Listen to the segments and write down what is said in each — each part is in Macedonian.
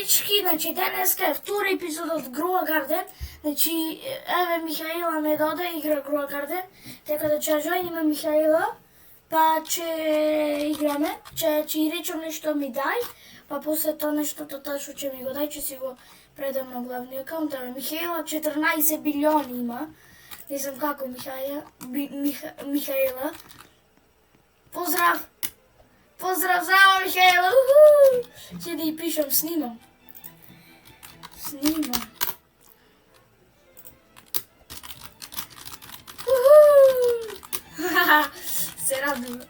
дечки, значи денеска е втора епизода од Grow Garden. Значи, еве Михаила ме дода игра Grow Garden, така да ќе жоиниме Михаила, па ќе играме, ќе речам нешто ми дај, па после тоа нештото што ќе ми го дај, ќе си го предам на главниот акаунт. Еве Михаила 14 билиони има. Не знам како Михаила. Поздрав! Поздрав, здраво Михаила! Ќе да ја пишам, снимам. Се радувам.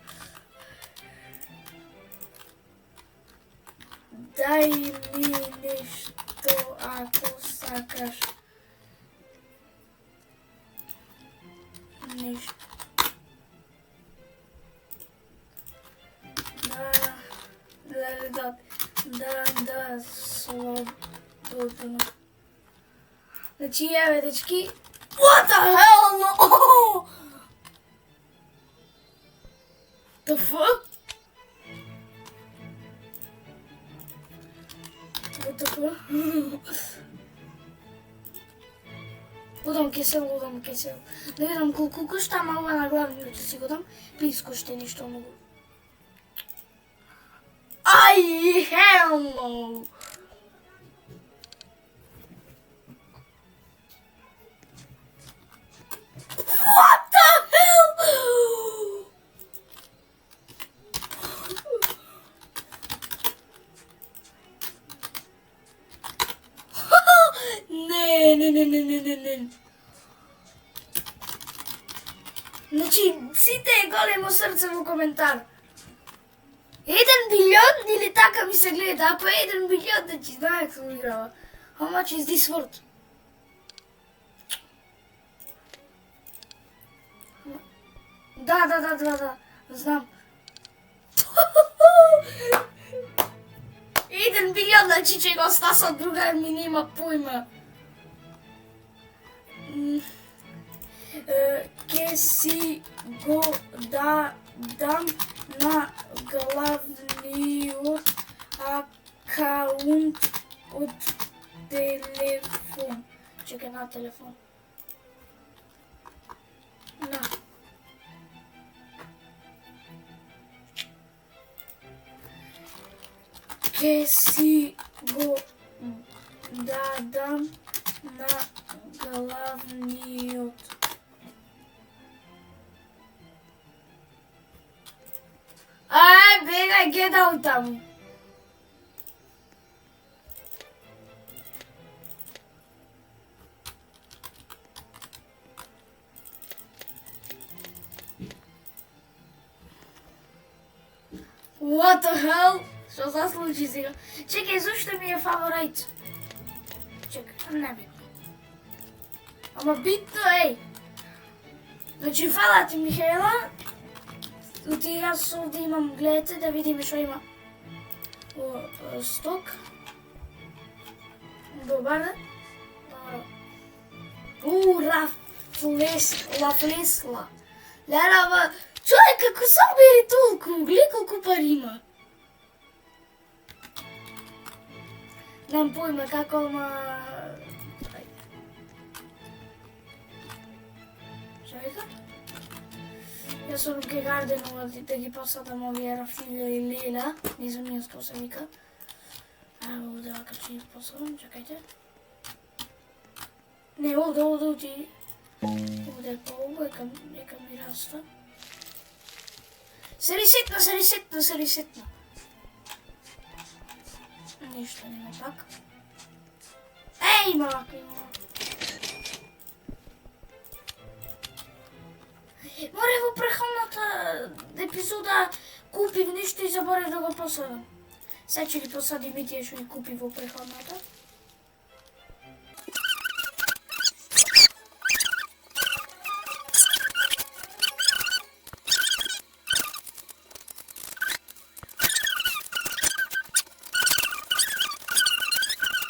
Дај ми нешто ако сакаш. Нешто. Да, слободно. Значи, еве, дечки. What the hell, no? The fuck? What the fuck? Удам кисел. Да видам колку кошта, ама ова на главниот ќе си го дам. Плиз кошта ништо многу. Ai, hell no! What the hell? Не. Значи, сите големо срце во коментар. 1 билион или така ми се гледа, ако 1 билион да ти знаеш сум играла. How much is this worth? Да, знам. 1 билион, значи че го стаса друга ми нема појма. Ке си го дам на главниот акаунт од телефон. Чекај, на телефон. На. Ке си го дадам на главниот. Бега, get out таму. What the hell? Што се случи сега? Чекај, зашто ми е фаворит? Чекај, не битно. Ама битно, еј. Значи, фала ти, Михаила. Оти јас овде имам, гледате, да видиме што има. Сток. Добар, да? Лафлесла. Лерава, човек, како собери толку, гледа колку пари има. Немам појма како, ама... Што вика? Јас сум ке гарденува да ги посадам овие рафиле и лила. Не знам јас како се вика. Овде вака ќе ги посадам, чекајте. Не, овде оти. Овде е по-обо, нека ми раста. Се ресетна. Ништо нема пак. Има вака. Море во прехалната епизода купив нешто и заборев да го посадам. Сега ќе ги посадим и тие што ги купив во прехалната.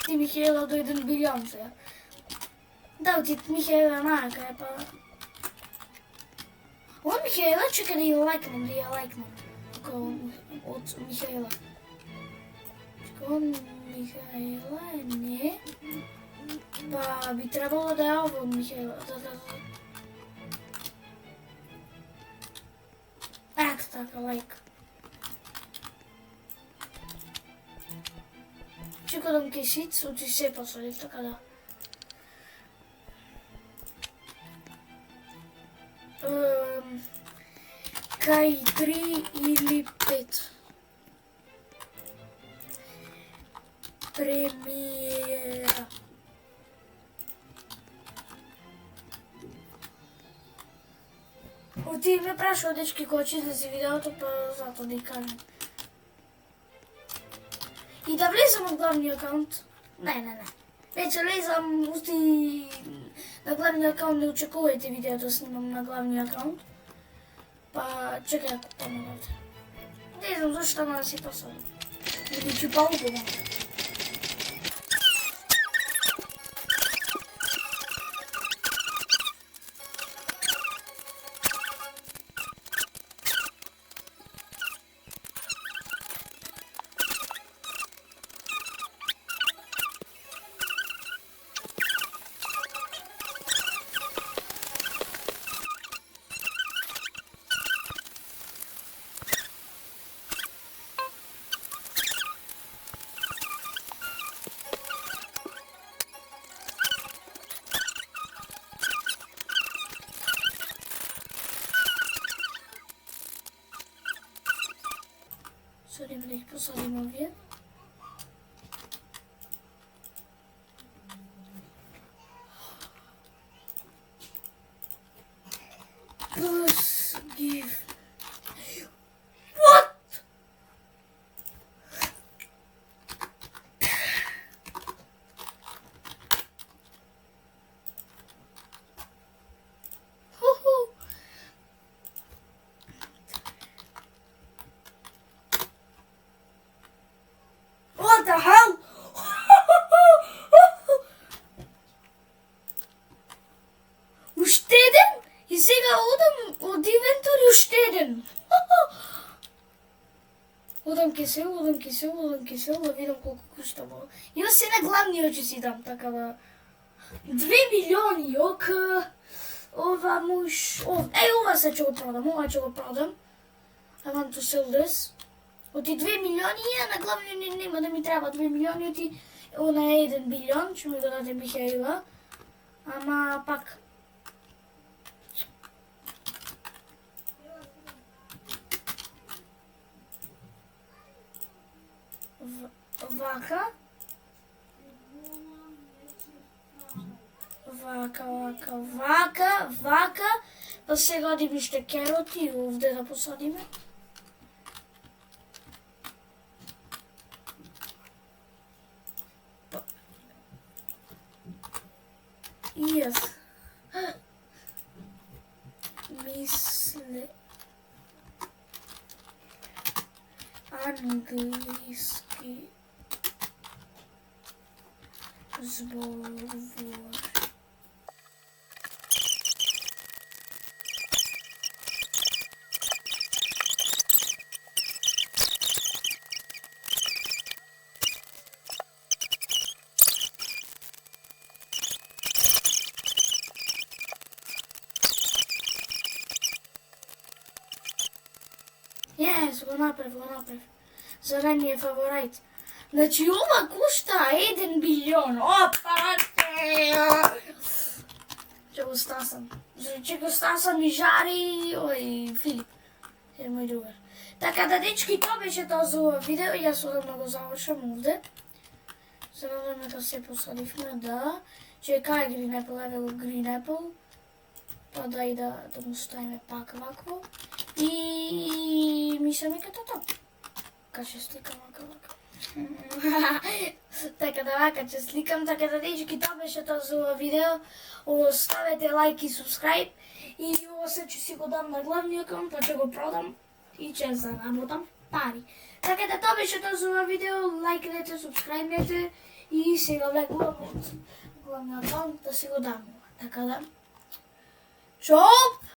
Ти Михаила до 1 билион сега. Да, ти Михаила мака е па... О, Михаила, чекай да ја лайкнам. Од Михаила. Кон Михаила не. Па би требало да е ово Михаила. Ето така, лайк. Чека да кисит, оти се посадив, така да. Кај 3 или 5. Премиера. Оти ме прашува дечки кој ќе излези видеото, па затоа да кажам. И да влезам од главниот акаунт? Не. Веќе влезам, усти на главниот акаунт не очекувајте видеото да снимам на главниот акаунт. Па чекај ако помогате. Не знам зашто ама да си посадам. Или ќе поубаво. Sorry, да ги посадим овие. Plus give. What? What the hell? Ušteden? И сега одам од инвентари уштеден. Одам ке се, да видам колку кушта мога. Ја се на главниот ќе си дам, така да... 2 милиони, ока... Ова муш... ова се ќе го продам, I want to sell this. Оти 2 милиони, на главниот нема да ми треба 2 милиони, оти... Она е 1 билион, ќе ми го даде Михаила. Ама пак... Вака, па сега одиме уште кероти овде да посадиме. Јас мисле англиски збор. Yes, го направив. За мен е фаворит. Значи ова кушта 1 билион. Опа! Ќе го стасам и жари, Филип. Е мој другар. Така да, дечки, тоа беше тоа за ова видео. Јас одам да го завршам овде. Се надеваме да се посадивме, да. Чекај Green Apple, еве го Green Apple. Па да и да му ставиме пак вакво. И мислам дека тоа. Ќе сликам вака. Така да вака ќе сликам, така да дечки, тоа беше тоа за ова видео. Оставете лайк и субскрайб. И ова се ќе си го дам на главниот акаунт, па ќе го продам и ќе заработам пари. Така да тоа беше тоа за ова видео. Лайкнете, субскрайбнете и сега влегувам од главниот акаунт да си го дам. Така да. Чоп!